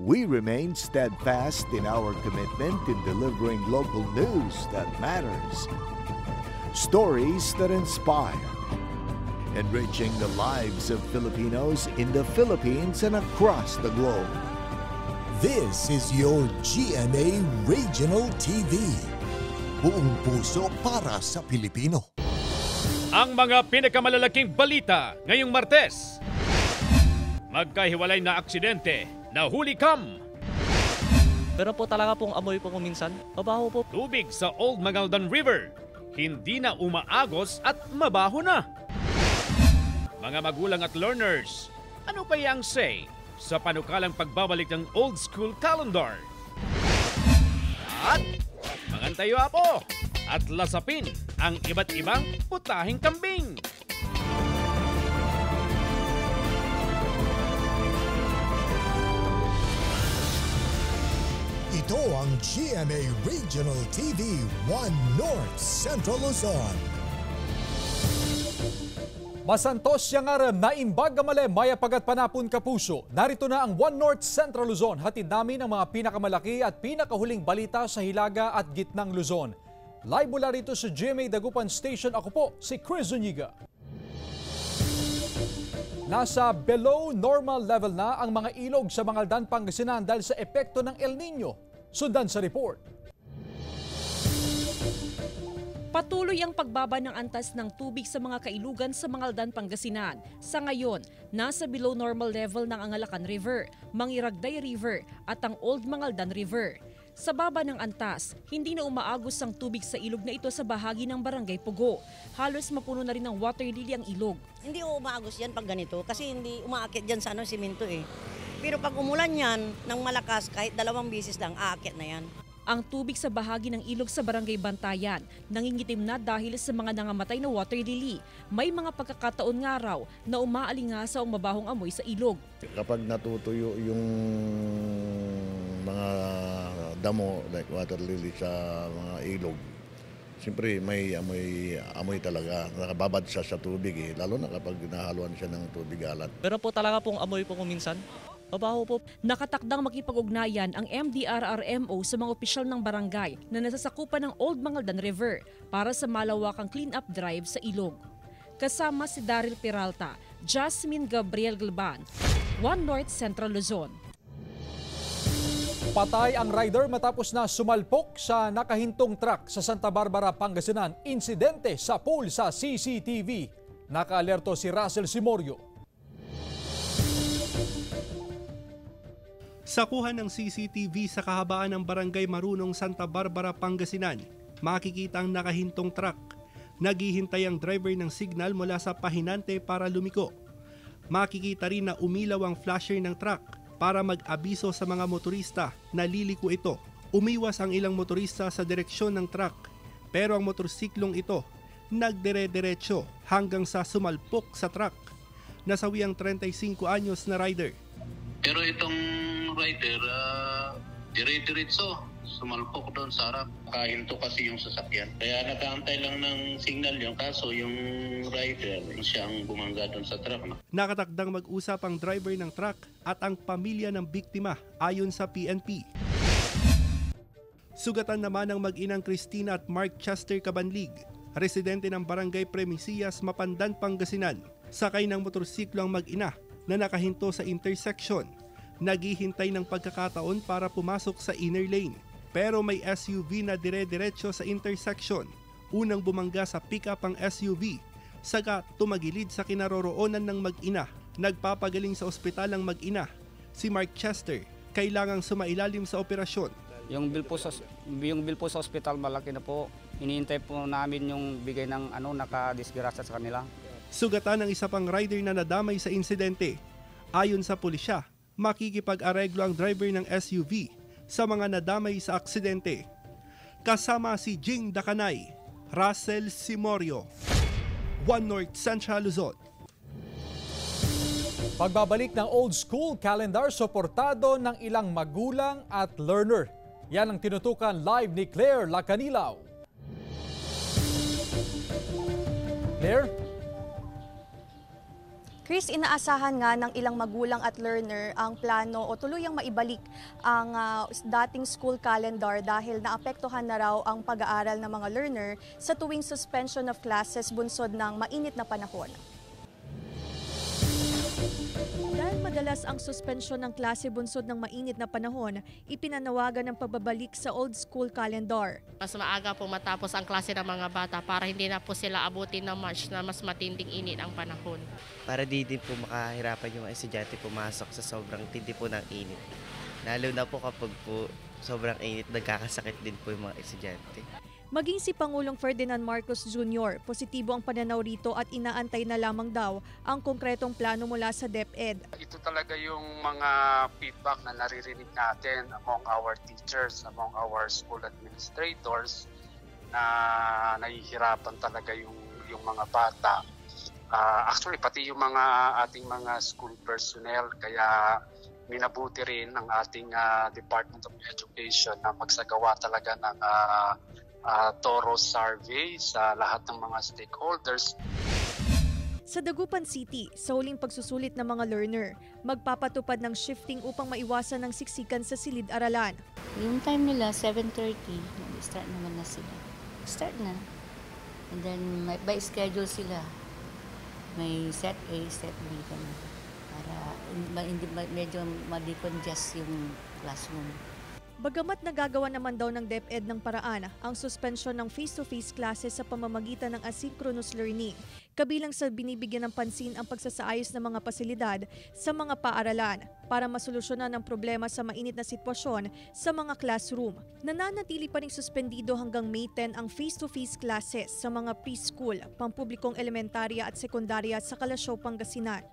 We remain steadfast in our commitment in delivering local news that matters. Stories that inspire. Enriching the lives of Filipinos in the Philippines and across the globe. This is your GMA Regional TV. Buong puso para sa Pilipino. Ang mga pinakamalalaking balita ngayong Martes. Magkahiwalay na aksidente, nahuli kam. Pero po talaga pong amoy po minsan, mabaho po. Tubig sa Old Mangaldan River, hindi na umaagos at mabaho na. Mga magulang at learners, ano kaya ang say sa panukalang pagbabalik ng old school calendar? At mangantayo po at lasapin ang iba't ibang putahing kambing. Ito ang GMA Regional TV 1 North Central Luzon. Masantos siyang aram na imbag gamale maya pagat panapon kapuso. Narito na ang 1 North Central Luzon. Hatid namin ang mga pinakamalaki at pinakahuling balita sa Hilaga at Gitnang Luzon. Live mula rito sa GMA Dagupan Station, ako po si Chris Zuniga. Nasa below normal level na ang mga ilog sa Mangaldan, Pangasinan dahil sa epekto ng El Nino. Sundan sa report. Patuloy ang pagbaba ng antas ng tubig sa mga kailugan sa Mangaldan, Pangasinan. Sa ngayon, nasa below normal level ng Angalacan River, Mangiragday River at ang Old Mangaldan River. Sa baba ng antas, hindi na umaagos ang tubig sa ilog na ito sa bahagi ng Barangay Pugo. Halos mapuno na rin ng water lily ang ilog. Hindi umaagos yan pag ganito kasi hindi umaakit dyan sa simento eh. Pero pag umulan yan ng malakas, kahit 2 bisis lang, aakit na yan. Ang tubig sa bahagi ng ilog sa Barangay Bantayan nangingitim na dahil sa mga nangamatay na water lily. May mga pagkakataon nga raw na umaalingasa ang mabahong amoy sa ilog. Kapag natutuyo yung mga damo like water lily sa mga ilog, siyempre may amoy talaga. Nakababad siya sa tubig lalo na kapag nahaluan siya ng tubig alat. Pero po talaga pong amoy po minsan, mabaho po. Nakatakdang makipag-ugnayan ang MDRRMO sa mga opisyal ng barangay na nasasakupan ng Old Mangaldan River para sa malawakang clean-up drive sa ilog. Kasama si Daryl Peralta, Jasmine Gabriel Galban, 1 North Central Luzon. Patay ang rider matapos na sumalpok sa nakahintong truck sa Santa Barbara, Pangasinan. Insidente sa pool sa CCTV. Nakaalerto si Russell Simorio. Sa kuha ng CCTV sa kahabaan ng Barangay Marunong, Santa Barbara, Pangasinan, makikita ang nakahintong truck. Naghihintay ang driver ng signal mula sa pahinante para lumiko. Makikita rin na umilaw ang flasher ng truck para mag-abiso sa mga motorista na liliko ito. Umiwas ang ilang motorista sa direksyon ng truck, pero ang motorsiklong ito nagdire-diretso hanggang sa sumalpok sa truck. Nasawi ang 35 anyos na rider. Pero itong rider, dire-diretso, sumalpok doon sa harap. Kahinto kasi yung sasakyan. Kaya nakaantay lang ng signal yung kaso yung rider, siya ang bumangga doon sa truck. Nakatakdang mag-usap ang driver ng truck at ang pamilya ng biktima ayon sa PNP. Sugatan naman ang mag-inang Christina at Mark Chester Cabanlig, residente ng Barangay Premisias, Mapandan, Pangasinan. Sakay ng motorsiklo ang mag-ina na nakahinto sa intersection. Naghihintay ng pagkakataon para pumasok sa inner lane. Pero may SUV na dire-diretso sa intersection. Unang bumangga sa pick-up ang SUV. Saga tumagilid sa kinaroroonan ng mag-ina. Nagpapagaling sa ospital ang mag-ina. Si Mark Chester, kailangang sumailalim sa operasyon. Yung bill po sa ospital malaki na po. Iniintay po namin yung bigay ng nakadisgrasya sa kanila. Sugatan ng isa pang rider na nadamay sa insidente. Ayon sa pulisya, makikipag-areglo ang driver ng SUV sa mga nadamay sa aksidente. Kasama si Jing Dakanay, Russell Simorio, 1 North Central Luzon. Pagbabalik ng old school calendar, suportado ng ilang magulang at learner. Yan ang tinutukan live ni Claire Lacanilaw. Claire? Chris, inaasahan nga ng ilang magulang at learner ang plano o tuluyang maibalik ang dating school calendar dahil naapektuhan na raw ang pag-aaral ng mga learner sa tuwing suspension of classes bunsod ng mainit na panahon. Dahil madalas ang suspensyon ng klase bunsod ng mainit na panahon, ipinanawagan ng pagbabalik sa old school calendar. Mas maaga po matapos ang klase ng mga bata para hindi na po sila abutin ng March na mas matinding init ang panahon. Para di din po makahirapan yung estudyante pumasok sa sobrang tindi po ng init. Lalo na po kapag po sobrang init, nagkakasakit din po yung mga estudyante. Maging si Pangulong Ferdinand Marcos Jr., positibo ang pananaw rito at inaantay na lamang daw ang konkretong plano mula sa DepEd. Ito talaga yung mga feedback na naririnig natin among our teachers, among our school administrators na nahihirapan talaga yung mga bata. Actually, pati yung mga ating mga school personnel, kaya minabuti rin ng ating Department of Education na magsagawa talaga ng thorough survey sa lahat ng mga stakeholders. Sa Dagupan City, sa huling pagsusulit ng mga learner, magpapatupad ng shifting upang maiwasan ng siksikan sa silid-aralan. Yung time nila, 7:30, start naman na sila. Start na. And then by schedule sila. May set A, set B kami. Para hindi medyo ma-decongest yung classroom. Bagamat nagagawa naman daw ng DepEd ng paraan ang suspensyon ng face-to-face classes sa pamamagitan ng asynchronous learning, kabilang sa binibigyan ng pansin ang pagsasaayos ng mga pasilidad sa mga paaralan para masolusyonan ang problema sa mainit na sitwasyon sa mga classroom. Nananatili pa ring suspendido hanggang May 10 ang face-to-face classes sa mga preschool, pampublikong elementarya at sekundarya sa Kalasyaw, Pangasinan.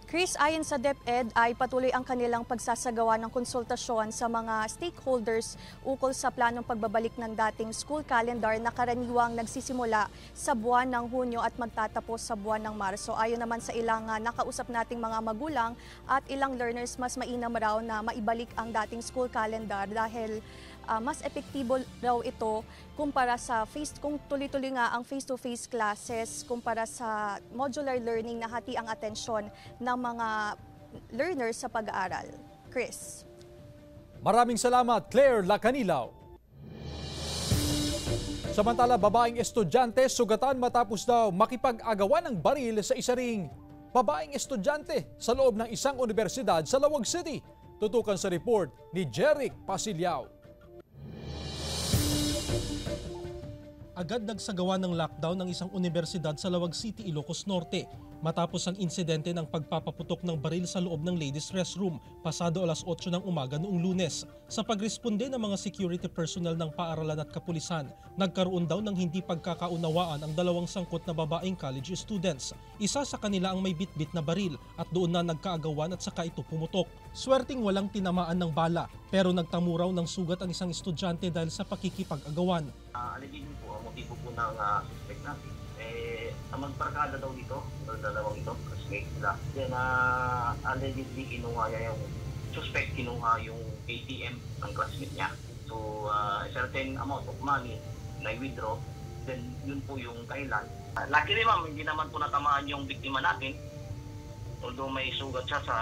Chris, ayon sa DepEd ay patuloy ang kanilang pagsasagawa ng konsultasyon sa mga stakeholders ukol sa planong pagbabalik ng dating school calendar na karaniwang nagsisimula sa buwan ng Hunyo at magtatapos sa buwan ng Marso. Ayon naman sa ilang nakausap nating mga magulang at ilang learners, mas mainam raw na maibalik ang dating school calendar dahil mas epektibo raw ito kumpara sa kung tuloy-tuloy nga ang face-to-face classes kumpara sa modular learning na hati ang atensyon ng mga learners sa pag-aaral. Chris. Maraming salamat, Claire Lacanilaw. Samantala, babaeng estudyante sugatan matapos daw makipag-agawan ng baril sa isa ring babaeng estudyante sa loob ng isang universidad sa Lawag City. Tutukan sa report ni Jeric Pasilyao. Agad nagsagawa ng lockdown ng isang universidad sa Lawag City, Ilocos Norte matapos ang insidente ng pagpapaputok ng baril sa loob ng ladies' restroom pasado alas 8 ng umaga noong Lunes. Sa pagresponde ng mga security personnel ng paaralan at kapulisan, nagkaroon daw ng hindi pagkakaunawaan ang dalawang sangkot na babaeng college students. Isa sa kanila ang may bitbit na baril at doon na nagkaagawan at saka ito pumutok. Swerting walang tinamaan ng bala pero nagtamuraw ng sugat ang isang estudyante dahil sa pakikipag-agawan. Allegedly po, ang motibo po ng suspect natin, ang magbarkada daw dito, dalawang ito, classmate sila. Then, allegedly kinuha niya yung suspect, kinuha yung ATM ng classmate niya. So, a certain amount of money na i-withdraw, then yun po yung kailan. Luckily ma'am, hindi naman po natamaan yung biktima natin. Although may sugat siya sa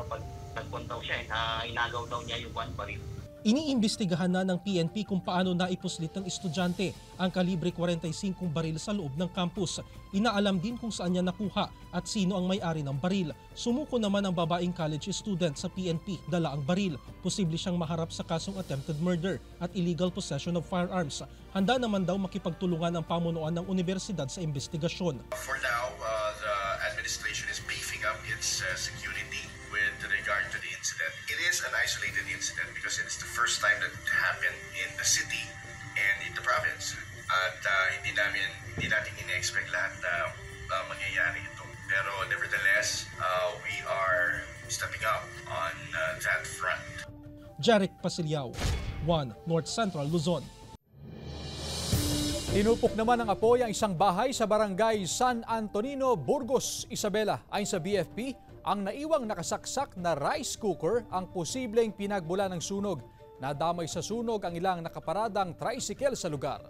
pagkagwan daw siya, inagaw daw niya yung baril. Iniimbestigahan na ng PNP kung paano naipuslit ng estudyante ang kalibre 45 baril sa loob ng campus. Inaalam din kung saan niya nakuha at sino ang may-ari ng baril. Sumuko naman ang babaeng college student sa PNP, dala ang baril. Posible siyang maharap sa kasong attempted murder at illegal possession of firearms. Handa naman daw makipagtulungan ang pamunuan ng universidad sa investigasyon. For now, the administration is beefing up its security with regard to the incident. It is an isolated incident because it's the first time that it happened in the city and in the province. At hindi natin ina-expect lahat na mangyayari ito. Pero nevertheless, we are stepping up on that front. Jeric Pasilyao, 1 North Central Luzon. Tinupok naman ng apoy ang isang bahay sa barangay San Antonino, Burgos, Isabela. Ayon sa BFP, ang naiwang nakasaksak na rice cooker ang posibleng pinagbula ng sunog. Nadamay sa sunog ang ilang nakaparadang tricycle sa lugar.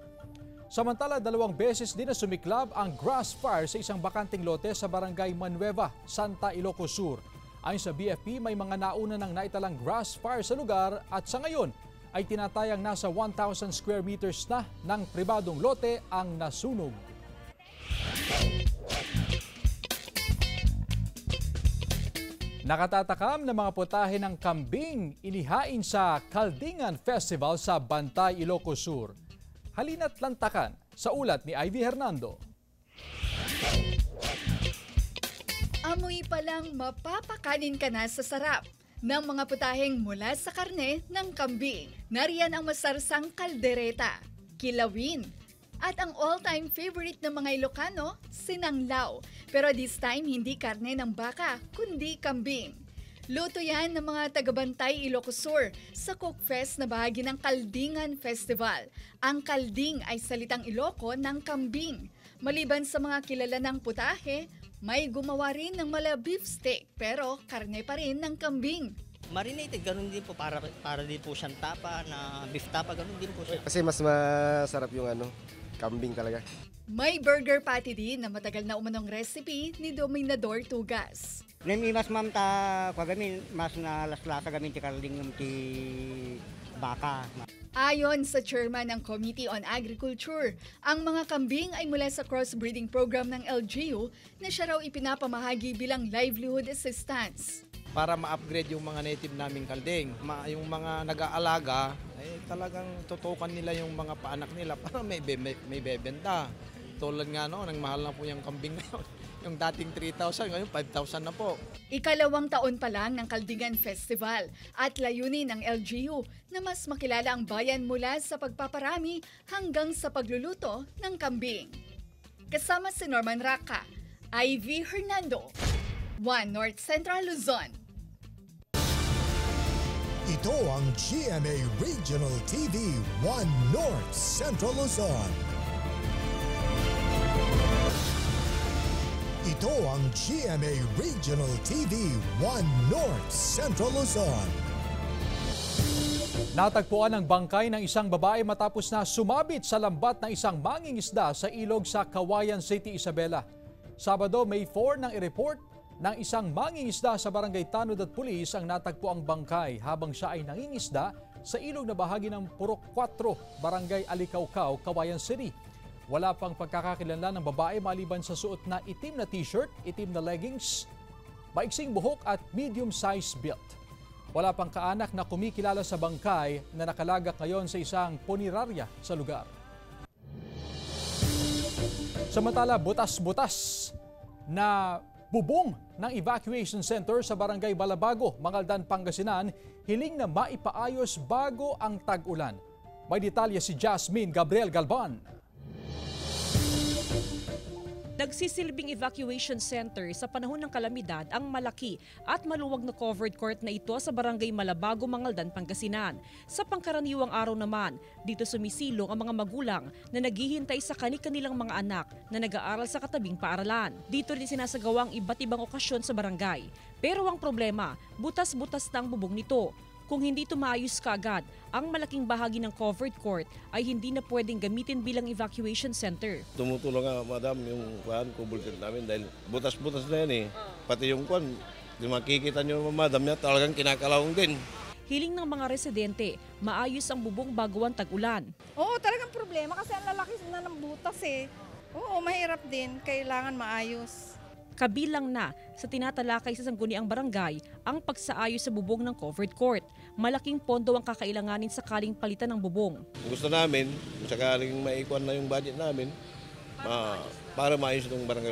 Samantala, 2 beses din na sumiklab ang grass fire sa isang bakanting lote sa barangay Manueva, Santa Ilocos Sur. Ayon sa BFP, may mga nauna ng naitalang grass fire sa lugar at sa ngayon ay tinatayang nasa 1,000 square meters na ng pribadong lote ang nasunog. Nakatatakam na mga putahe ng kambing inihain sa Kaldingan Festival sa Bantay, Ilocos Sur. Halina't lantakan sa ulat ni Ivy Hernando. Amoy pa lang mapapakanin ka na sa sarap ng mga putaheng mula sa karne ng kambing. Nariyan ang masarsang kaldereta, kilawin, at ang all-time favorite ng mga Ilocano, sinanglaw. Pero this time, hindi karne ng baka, kundi kambing. Luto yan ng mga taga-Bantay, Ilocos Sur sa Cook Fest na bahagi ng Kaldingan Festival. Ang kalding ay salitang Iloco ng kambing. Maliban sa mga kilala ng putahe, may gumawa rin ng mala beef steak pero karne pa rin ng kambing. Marinated, ganun din po para din po siyang tapa na beef tapa, ganun din po siya. Kasi mas masarap yung kambing talaga. May burger patty din na matagal na umanong recipe ni Dominador Tugas. Nami mas ma'am ta kagamin mas nalaslasa gamin ti kalding ti baka. Ayon sa chairman ng Committee on Agriculture, ang mga kambing ay mula sa crossbreeding program ng LGU na siya raw ipinapamahagi bilang livelihood assistance. Para ma-upgrade yung mga native naming kalding. Yung mga nag-aalaga, talagang tutukan nila yung mga paanak nila para may bebenta. Tulad nga nang mahal na po yung kambing ngayon. Yung dating 3,000, ngayon 5,000 na po. Ikalawang taon pa lang ng Kaldingan Festival at layunin ng LGU na mas makilala ang bayan mula sa pagpaparami hanggang sa pagluluto ng kambing. Kasama si Norman Raca, Ivy Hernando, One North Central Luzon. Ito ang GMA Regional TV 1 North Central Luzon. Ito ang GMA Regional TV 1 North Central Luzon. Natagpuan ang bangkay ng isang babae matapos na sumabit sa lambat ng isang mangingisda sa ilog sa Kawayan City, Isabela. Sabado, May 4 nang i-report ng isang mangingisda sa Barangay Tanod at Pulis ang natagpo ang bangkay habang siya ay nangingisda sa ilog na bahagi ng Purok 4, Barangay Alicaucao, Kawayan City. Wala pang pagkakakilanlan ng babae maliban sa suot na itim na t-shirt, itim na leggings, maiksing buhok at medium-size build. Wala pang kaanak na kumikilala sa bangkay na nakalagak ngayon sa isang punerarya sa lugar. Samantala, butas-butas na bubong ng evacuation center sa Barangay Balabago, Mangaldan, Pangasinan, hiling na maipaayos bago ang tag-ulan. May detalye si Jasmine Gabriel Galban. Nagsisilbing evacuation center sa panahon ng kalamidad ang malaki at maluwag na covered court na ito sa Barangay Malabago, Mangaldan, Pangasinan. Sa pangkaraniwang araw naman, dito sumisilong ang mga magulang na naghihintay sa kani-kanilang mga anak na nag-aaral sa katabing paaralan. Dito rin sinasagawa ang iba't ibang okasyon sa barangay. Pero ang problema, butas-butas na ang bubong nito. Kung hindi ito maayos kaagad, ang malaking bahagi ng covered court ay hindi na pwedeng gamitin bilang evacuation center. Tumutulong nga, madam, yung covered court namin dahil butas-butas na yan eh. Pati yung makikita nyo, madam, niya talagang kinakalawang din. Hiling ng mga residente, maayos ang bubong bago ang tag-ulan. Oo, talagang problema kasi ang lalaki na ng butas eh. Oo, mahirap din. Kailangan maayos. Kabilang na sa tinatalakay sa sangguniang barangay ang pagsaayos sa bubong ng covered court. Malaking pondo ang kakailanganin sakaling palitan ng bubong. Gusto namin, sakaling maikuan na yung budget namin, para maayos itong barangay.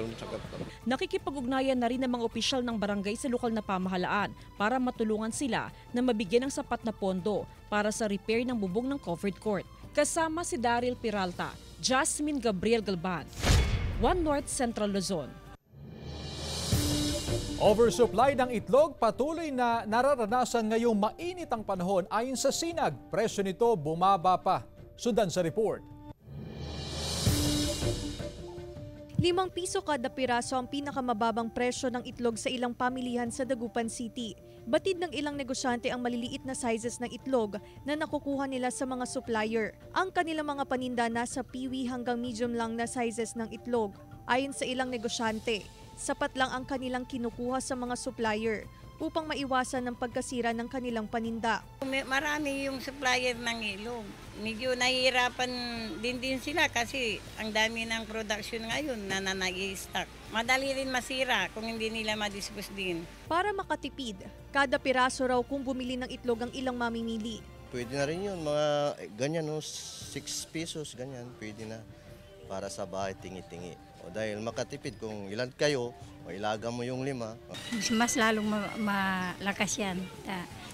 Nakikipag-ugnayan na rin ng mga opisyal ng barangay sa lokal na pamahalaan para matulungan sila na mabigyan ng sapat na pondo para sa repair ng bubong ng covered court. Kasama si Daryl Peralta, Jasmine Gabriel Galban, One North Central Luzon. Oversupply ng itlog patuloy na nararanasan ngayong mainit ang panahon ayon sa Sinag. Presyo nito bumaba pa. Sundan sa report. 5 piso kada piraso ang pinakamababang presyo ng itlog sa ilang pamilihan sa Dagupan City. Batid ng ilang negosyante ang maliliit na sizes ng itlog na nakukuha nila sa mga supplier. Ang kanilang mga paninda nasa piwi hanggang medium lang na sizes ng itlog. Ayon sa ilang negosyante, sapat lang ang kanilang kinukuha sa mga supplier upang maiwasan ang pagkasira ng kanilang paninda. Marami yung supplier ng ilog. Medyo nahihirapan din sila kasi ang dami ng production ngayon na nag-i-stock. Madali rin masira kung hindi nila madispose din. Para makatipid, kada piraso raw kung bumili ng itlog ang ilang mamimili. Pwede na rin yun, mga ganyan, 6 pesos, ganyan, pwede na para sa bahay tingi-tingi. O dahil makatipid kung ilan kayo, o ilaga mo yung 5. Mas lalong malakas yan.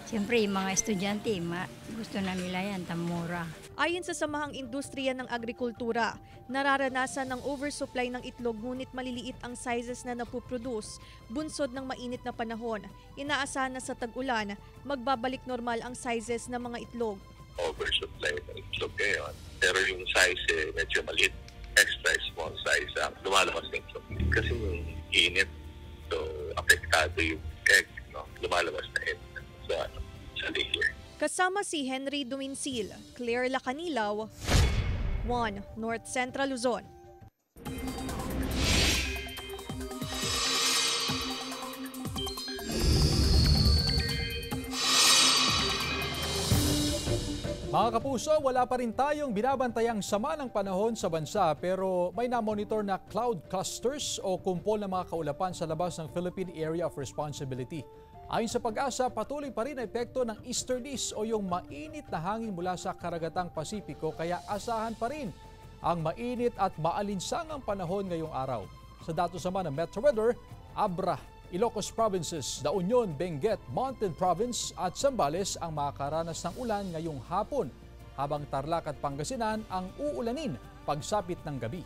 Siyempre, yung mga estudyante, gusto na nila yan, tamura. Ayon sa Samahang Industriya ng Agrikultura, nararanasan ng oversupply ng itlog ngunit maliliit ang sizes na napuproduce. Bunsod ng mainit na panahon, inaasahan na sa tag-ulan, magbabalik normal ang sizes ng mga itlog. Oversupply ng itlog ngayon, pero yung size medyo maliit. Extra small size ang lumalabas ng itlog. Kasi yung init, so apektado yung egg, no? Lumalabas na egg sa layer. Kasama si Henry Duminsil, Claire Lacanilaw, 1 North Central Luzon. Mga kapuso, wala pa rin tayong binabantayang sama ng panahon sa bansa pero may na-monitor na cloud clusters o kumpol ng mga kaulapan sa labas ng Philippine Area of Responsibility. Ayon sa Pag-asa, patuloy pa rin ang epekto ng easterlies o yung mainit na hangin mula sa karagatang Pasipiko kaya asahan pa rin ang mainit at maalinsangang panahon ngayong araw. Sa datos naman ng Metro Weather, Abra, Ilocos Provinces, La Union, Benguet, Mountain Province at Zambales ang makakaranas ng ulan ngayong hapon, habang Tarlac at Pangasinan ang uulanin pagsapit ng gabi.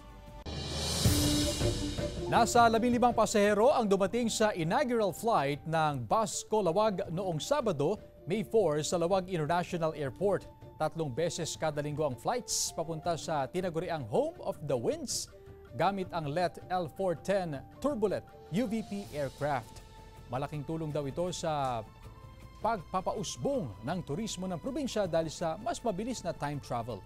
Nasa 15 pasahero ang dumating sa inaugural flight ng Basco Lawag noong Sabado, May 4 sa Lawag International Airport. 3 beses kada linggo ang flights papunta sa tinaguriang Home of the Winds gamit ang LET L410 Turbolet UVP aircraft. Malaking tulong daw ito sa pagpapausbong ng turismo ng probinsya dahil sa mas mabilis na time travel.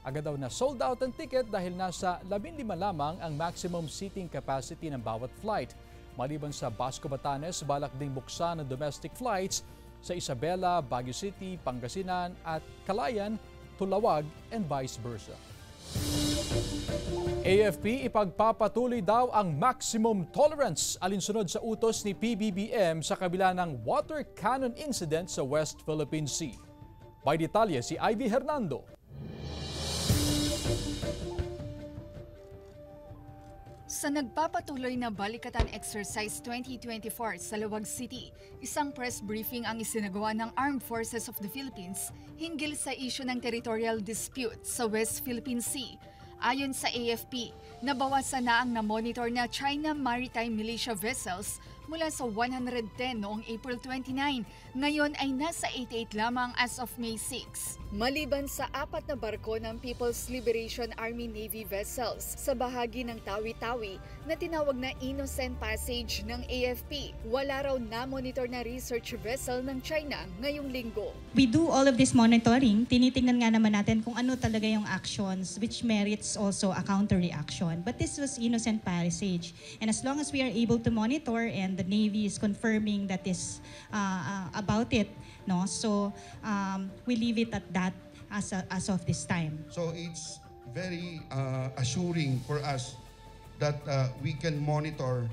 Agad daw na sold out ang ticket dahil nasa 15 lamang ang maximum seating capacity ng bawat flight. Maliban sa Basco Batanes, balak ding buksan ang domestic flights sa Isabela, Baguio City, Pangasinan at Calayan, Tulawag and vice versa. AFP, ipagpapatuloy daw ang maximum tolerance alinsunod sa utos ni PBBM sa kabila ng water cannon incident sa West Philippine Sea. May detalye si Ivy Hernando. Sa nagpapatuloy na Balikatan Exercise 2024 sa Lawag City, isang press briefing ang isinagawa ng Armed Forces of the Philippines hinggil sa isyu ng territorial dispute sa West Philippine Sea. Ayon sa AFP, nabawasan na ang na-monitor na China Maritime Militia vessels mula sa 110 noong April 29, ngayon ay nasa 88 lamang as of May 6. Maliban sa 4 na barko ng People's Liberation Army Navy vessels sa bahagi ng Tawi-Tawi na tinawag na Innocent Passage ng AFP, wala raw na-monitor na research vessel ng China ngayong linggo. We do all of this monitoring. Tinitingnan nga naman natin kung ano talaga yung actions which merits also a counter-reaction. But this was Innocent Passage. And as long as we are able to monitor and the Navy is confirming that is about it, no? So we leave it at that as of this time. So it's very assuring for us that we can monitor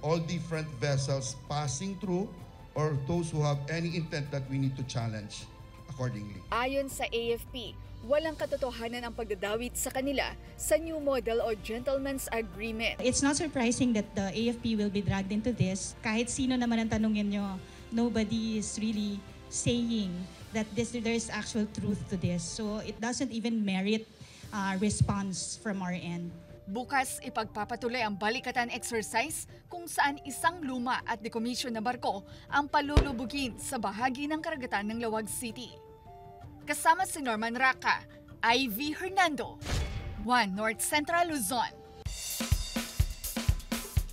all different vessels passing through or those who have any intent that we need to challenge accordingly. Ayon sa AFP, walang katotohanan ang pagdadawit sa kanila sa new model o gentleman's agreement. It's not surprising that the AFP will be dragged into this. Kahit sino naman ang tanungin nyo, nobody is really saying that there is actual truth to this. So it doesn't even merit response from our end. Bukas ipagpapatuloy ang Balikatan Exercise kung saan isang luma at decommissioned na barko ang palulubugin sa bahagi ng karagatan ng Lawag City. Kasama si Norman Raca, Ivy Hernando, 1 North Central Luzon.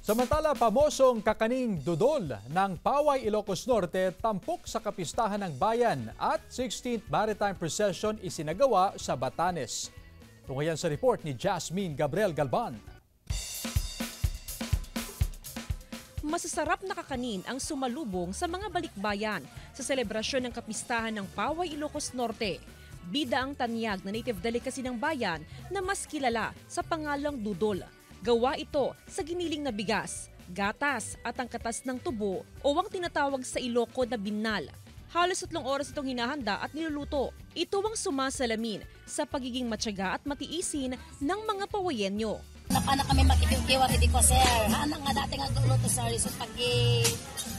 Samantala, pamosong kakaning dudol ng Paway, Ilocos Norte tampok sa kapistahan ng bayan at 16th Maritime Procession isinagawa sa Batanes. Tunghayan sa report ni Jasmine Gabriel Galban. Masasarap na kakanin ang sumalubong sa mga balikbayan sa selebrasyon ng kapistahan ng Paway, Ilocos Norte. Bida ang tanyag na native delicacy ng bayan na mas kilala sa pangalang dudol. Gawa ito sa giniling na bigas, gatas at ang katas ng tubo o ang tinatawag sa Iloco na binal. Halos 3 oras itong hinahanda at niluluto. Ito ang sumasalamin sa pagiging matyaga at matiisin ng mga Pawayenyo. Napana kami makikiwa kiti ko sir. Hanang nga dati nga luto sir. So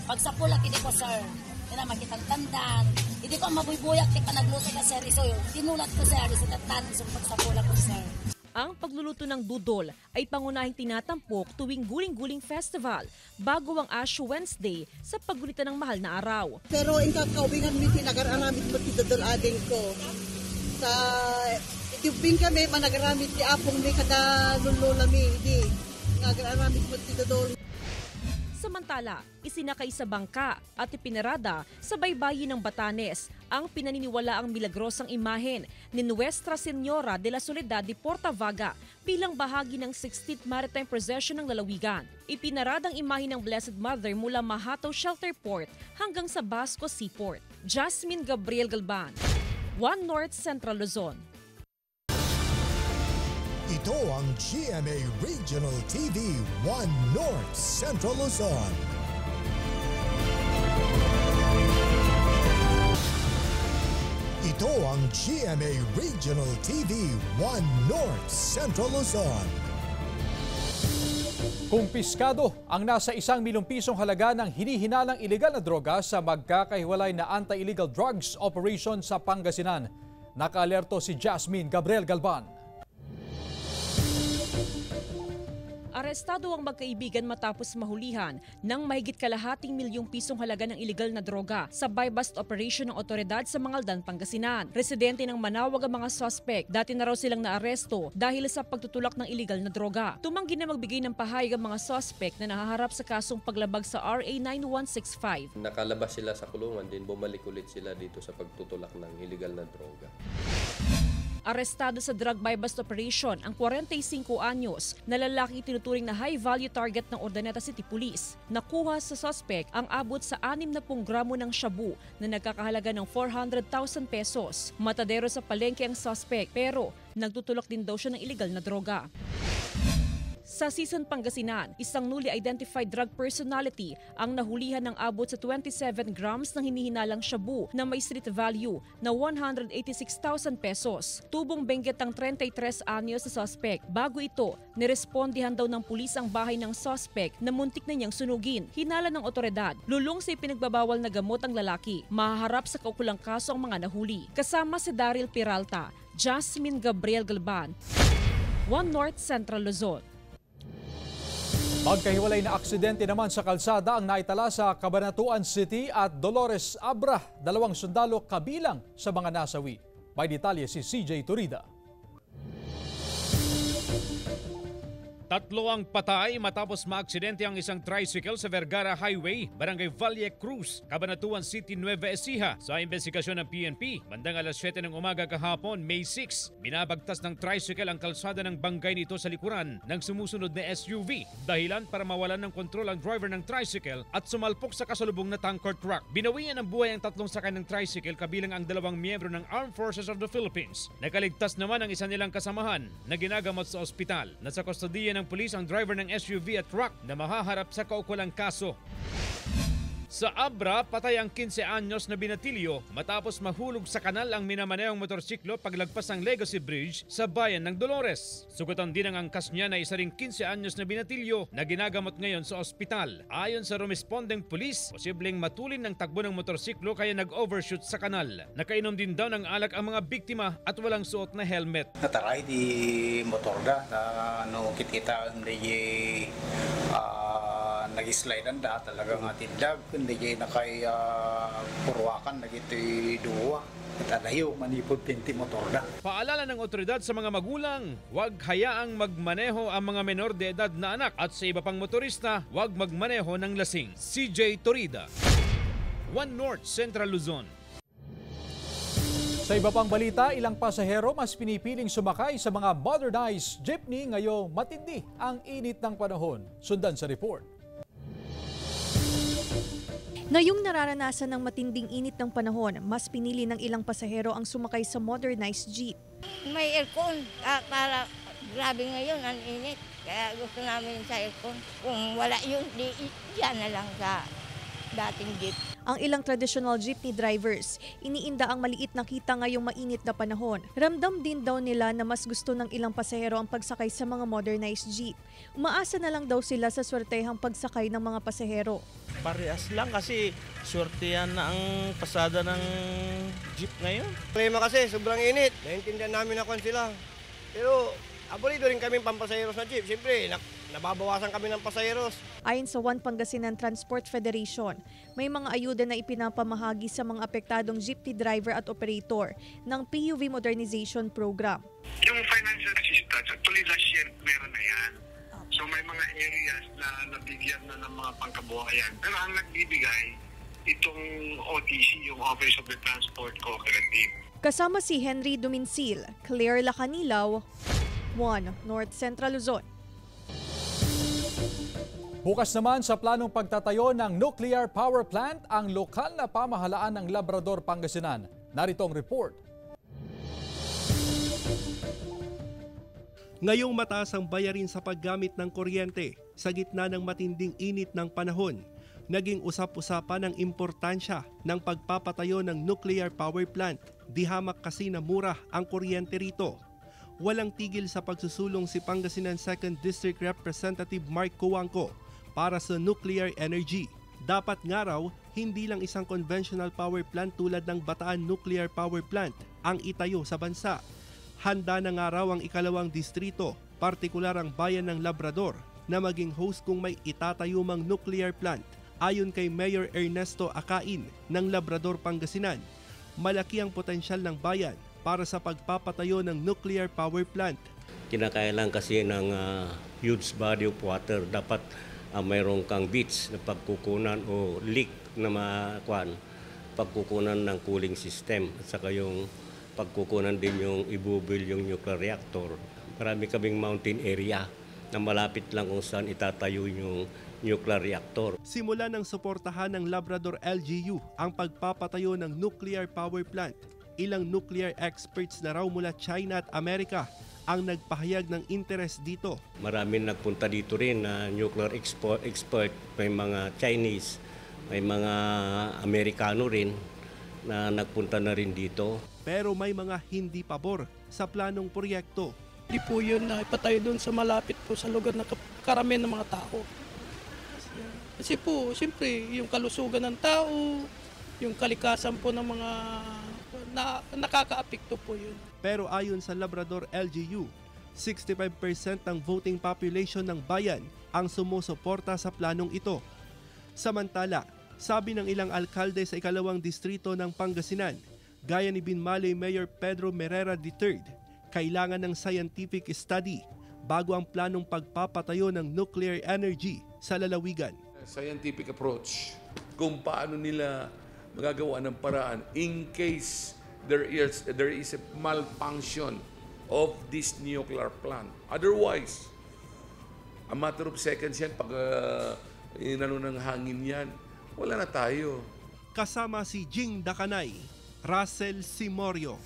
pagsapula kiti ko sir. Kaya makitang tandan. Hindi ko mabubuyak ti panagluto ka sir. So tinulat ko sir. So tatan so pagsapula ko sir. Ang pagluluto ng dudol ay pangunahing tinatampok tuwing Guling-Guling Festival bago ang Ash Wednesday sa paggulitan ng mahal na araw. Pero ang kakawingan mi tinag-aramit mo ti dudol ading ko. Sa itubing kami managaramit ti apong mi kada lulula mi. Hindi nag-aramit mo ti dudol. Samantala, isinakay sa bangka at ipinarada sa baybayin ng Batanes ang pinaniniwalaang milagrosang imahen ni Nuestra Señora de la Soledad de Portavaga bilang bahagi ng 16th Maritime Procession ng lalawigan. Ipinarada ang imahen ng Blessed Mother mula Mahataw Shelter Port hanggang sa Basco Seaport. Jasmine Gabriel Galban, One North Central Luzon. Ito ang GMA Regional TV 1 North Central Luzon. Ito ang GMA Regional TV 1 North Central Luzon. Kumpiskado ang nasa 1 milyong pisong halaga ng hinihinalang ilegal na droga sa magkakahiwalay na anti-illegal drugs operation sa Pangasinan. Nakaalerto si Jasmine Gabriel Galban. Arestado ang magkaibigan matapos mahulihan ng mahigit kalahating milyong pisong halaga ng ilegal na droga sa buy-bust operation ng otoridad sa Mangaldan, Pangasinan. Residente ng Manawag ang mga suspect. Dati na raw silang naaresto dahil sa pagtutulak ng ilegal na droga. Tumanggi na magbigay ng pahayag ang mga suspect na nahaharap sa kasong paglabag sa RA 9165. Nakalabas sila sa kulungan din, bumalik ulit sila dito sa pagtutulak ng ilegal na droga. Arestado sa drug buy-bust operation ang 45 anyos na lalaki tinuturing na high-value target ng Urdaneta City Police. Nakuha sa suspect ang abot sa 60 gramo ng shabu na nagkakahalaga ng 400,000 pesos. Matadero sa palengke ang suspect pero nagtutulak din daw siya ng ilegal na droga. Sa Sison, Pangasinan, isang newly identified drug personality ang nahulihan ng abot sa 27 grams ng hinihinalang shabu na may street value na 186,000 pesos. Tubong benggit ang 33 anyos sa suspect. Bago ito, nirespondihan daw ng pulis ang bahay ng suspect na muntik na niyang sunugin. Hinala ng otoridad, lulong sa ipinagbabawal na gamot ang lalaki. Mahaharap sa kaukulang kaso ang mga nahuli. Kasama si Daryl Peralta, Jasmine Gabriel Galban, One North Central Luzon. Magkahiwalay na aksidente naman sa kalsada ang naitala sa Cabanatuan City at Dolores Abra. 2 sundalo kabilang sa mga nasawi. May detalye si CJ Turida. 3 ang patay matapos maaksidente ang isang tricycle sa Vergara Highway, Barangay Valle Cruz, Cabanatuan City, Nueva Ecija. Sa investigasyon ng PNP, bandang alas 7 ng umaga kahapon, May 6, binabagtas ng tricycle ang kalsada ng bangkay nito sa likuran ng sumusunod na SUV. Dahilan para mawalan ng kontrol ang driver ng tricycle at sumalpok sa kasalubong na tanker truck. Binawian ng buhay ang 3 sakay ng tricycle kabilang ang 2 miyembro ng Armed Forces of the Philippines. Nakaligtas naman ang isa nilang kasamahan na ginagamot sa ospital. Nasa kustodiya ng pulis ang driver ng SUV at truck na mahaharap sa kaukulang kaso. Sa Abra, patay ang 15 anyos na binatilyo matapos mahulog sa kanal ang minamaneyong motorsiklo paglagpas ng Legacy Bridge sa bayan ng Dolores. Sugatan din ang angkas niya na isa ring 15 anyos na binatilyo na ginagamot ngayon sa ospital. Ayon sa rumespondeng pulis, posibleng matulin ng takbo ng motorsiklo kaya nag-overshoot sa kanal. Nakainom din daw ng alak ang mga biktima at walang suot na helmet. Nataray di motor da na kita hindi nag-slide anda talagang atindag kundi kay nakay purwakan nagitoy duwa at adayo manipod pinti motor da. Paalala ng otoridad sa mga magulang, huwag hayaang magmaneho ang mga menor de edad na anak at sa iba pang motorista, huwag magmaneho ng lasing. CJ Torida, One North Central Luzon. Sa iba pang balita, ilang pasahero mas pinipiling sumakay sa mga modernized jeepney ngayong matindi ang init ng panahon. Sundan sa report. Ngayong nararanasan ng matinding init ng panahon, mas pinili ng ilang pasahero ang sumakay sa modernized jeep. May aircon para grabe ngayon ang init. Kaya gusto namin sa aircon. Kung wala yun, yan na lang sa dating jeep. Ang ilang traditional jeepney drivers, iniinda ang maliit na kita ngayong mainit na panahon. Ramdam din daw nila na mas gusto ng ilang pasahero ang pagsakay sa mga modernized jeep. Umaasa na lang daw sila sa swertehang pagsakay ng mga pasahero. Parehas lang kasi swerte yan na ang pasada ng jeep ngayon. Problema kasi sobrang init. Naintindihan namin na sila. Pero abolido rin kami pampasaheros na jeep. Siyempre, nababawasan kami ng pasaheros. Ayon sa One Pangasinan Transport Federation, may mga ayuda na ipinapamahagi sa mga apektadong jeepney driver at operator ng PUV Modernization Program. Yung financial assistance, actually last year meron na yan. So may mga areas na nabigyan na ng mga pangkabuhayan. Pero ang nagbibigay, itong OTC, yung Office of the Transport Cooperative. Kasama si Henry Duminsil, Claire Lacanilaw, One North Central Luzon. Bukas naman sa planong pagtatayo ng nuclear power plant ang lokal na pamahalaan ng Labrador, Pangasinan. Narito ang report. Ngayong mataas ang bayarin sa paggamit ng kuryente sa gitna ng matinding init ng panahon, naging usap-usapan ang importansya ng pagpapatayo ng nuclear power plant. Di hamak kasi na mura ang kuryente rito. Walang tigil sa pagsusulong si Pangasinan 2nd District Representative Mark Cuangco para sa nuclear energy. Dapat nga raw, hindi lang isang conventional power plant tulad ng Bataan Nuclear Power Plant ang itayo sa bansa. Handa na nga raw ang ikalawang distrito, partikular ang bayan ng Labrador, na maging host kung may itatayo mang nuclear plant. Ayon kay Mayor Ernesto Acain ng Labrador, Pangasinan, malaki ang potensyal ng bayan para sa pagpapatayo ng nuclear power plant. Kinakailangan kasi ng huge body of water. Dapat mayroong kang beach na pagkukunan o leak na pagkukunan ng cooling system at saka yung pagkukunan din yung ibubuild yung nuclear reactor. Marami kaming mountain area na malapit lang kung saan itatayo yung nuclear reactor. Simula ng suportahan ng Labrador LGU ang pagpapatayo ng nuclear power plant. Ilang nuclear experts na raw mula China at Amerika ang nagpahayag ng interest dito. Maraming nagpunta dito rin na nuclear expert, may mga Chinese, may mga Amerikano rin na nagpunta na rin dito. Pero may mga hindi pabor sa planong proyekto. Hindi po yun na ipatayo doon sa malapit po sa lugar na karamihan ng mga tao. Kasi po, siyempre, yung kalusugan ng tao, yung kalikasan po ng mga nakakaapekto po yun. Pero ayon sa Labrador LGU, 65% ng voting population ng bayan ang sumusuporta sa planong ito. Samantala, sabi ng ilang alkalde sa ikalawang distrito ng Pangasinan, gaya ni Binmaley Mayor Pedro Merera III, kailangan ng scientific study bago ang planong pagpapatayo ng nuclear energy sa lalawigan. Scientific approach kung paano nila magagawa ng paraan in case there is a malfunction of this nuclear plant. Otherwise, a matter of seconds yan, pag inano ng hangin yan, wala na tayo. Kasama si Jing Dakanay, Russell Simorio,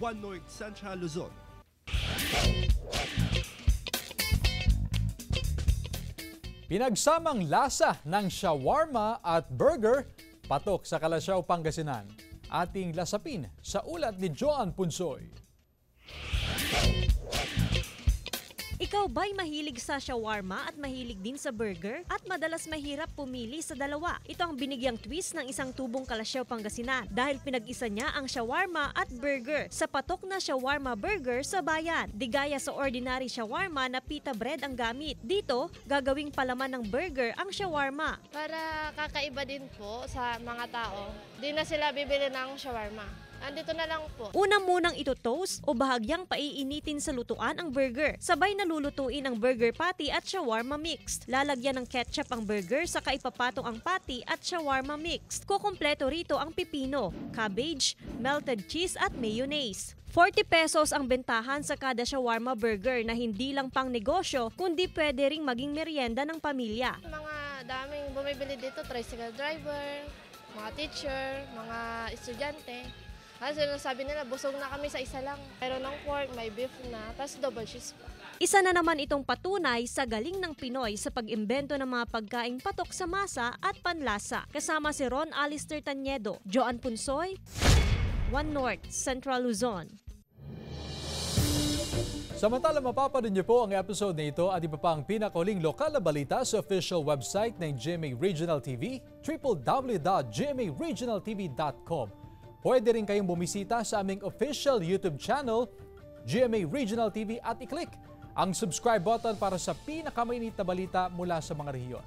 One North Central Luzon. Pinagsamang lasa ng shawarma at burger, patok sa Kalasyaw, Pangasinan. Ating lasapin sa ulat ni Joan Punsoy. Ikaw ba'y mahilig sa shawarma at mahilig din sa burger? At madalas mahirap pumili sa dalawa? Ito ang binigyang twist ng isang tubong Kalasyaw, Pangasinan dahil pinag-isa niya ang shawarma at burger sa patok na shawarma burger sa bayan. Di gaya sa ordinary shawarma na pita bread ang gamit. Dito, gagawing palaman ng burger ang shawarma. Para kakaiba din po sa mga tao, di na sila bibili ng shawarma. Andito na lang po. Una munang ito-toast o bahagyang paiinitin sa lutuan ang burger. Sabay na lulutuin ang burger patty at shawarma mixed. Lalagyan ng ketchup ang burger, saka ipapatong ang patty at shawarma mixed. Kukumpleto rito ang pipino, cabbage, melted cheese at mayonnaise. 40 pesos ang bentahan sa kada shawarma burger na hindi lang pang negosyo, kundi pwede ring maging merienda ng pamilya. Mga daming bumibili dito, tricycle driver, mga teacher, mga estudyante. Kasi sabi nila, busog na kami sa isa lang. Meron ng pork, may beef na, tapos double cheese pa. Isa na naman itong patunay sa galing ng Pinoy sa pag-imbento ng mga pagkaing patok sa masa at panlasa. Kasama si Ron Alister Tanyedo, Joan Punsoy, One North, Central Luzon. Samantala, mapapanood niyo po ang episode na ito at iba pa ang pinakahuling lokal na balita sa official website ng GMA Regional TV, www.gmaregionaltv.com. Pwede rin kayong bumisita sa aming official YouTube channel, GMA Regional TV, at i-click ang subscribe button para sa pinakamainit na balita mula sa mga rehiyon.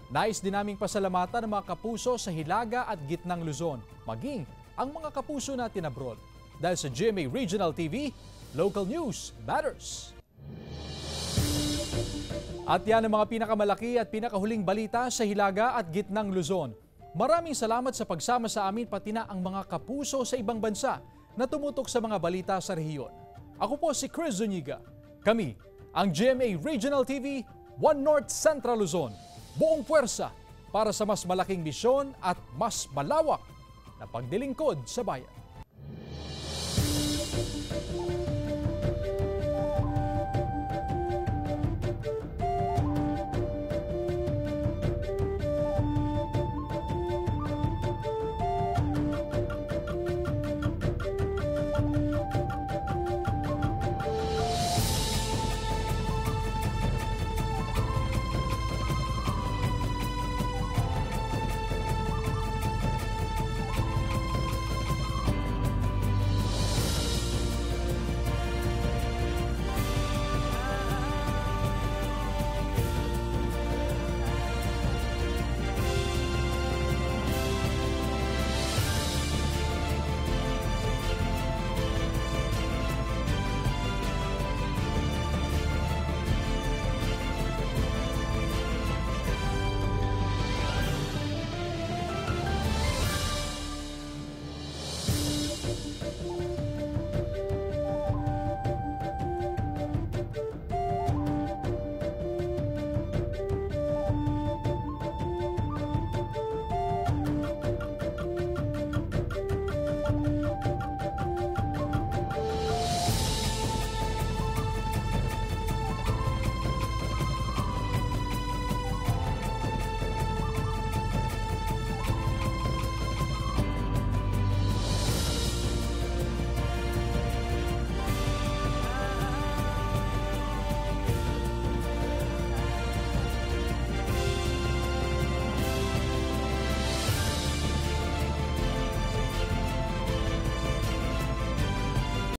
Nais din naming pasalamatan ang mga kapuso sa Hilaga at Gitnang Luzon, maging ang mga kapuso natin abroad. Dahil sa GMA Regional TV, local news matters. At yan ang mga pinakamalaki at pinakahuling balita sa Hilaga at Gitnang Luzon. Maraming salamat sa pagsama sa amin pati na ang mga kapuso sa ibang bansa na tumutok sa mga balita sa rehiyon. Ako po si Chris Zuniga. Kami, ang GMA Regional TV, One North Central Luzon. Buong puwersa para sa mas malaking misyon at mas malawak na pagdilingkod sa bayan.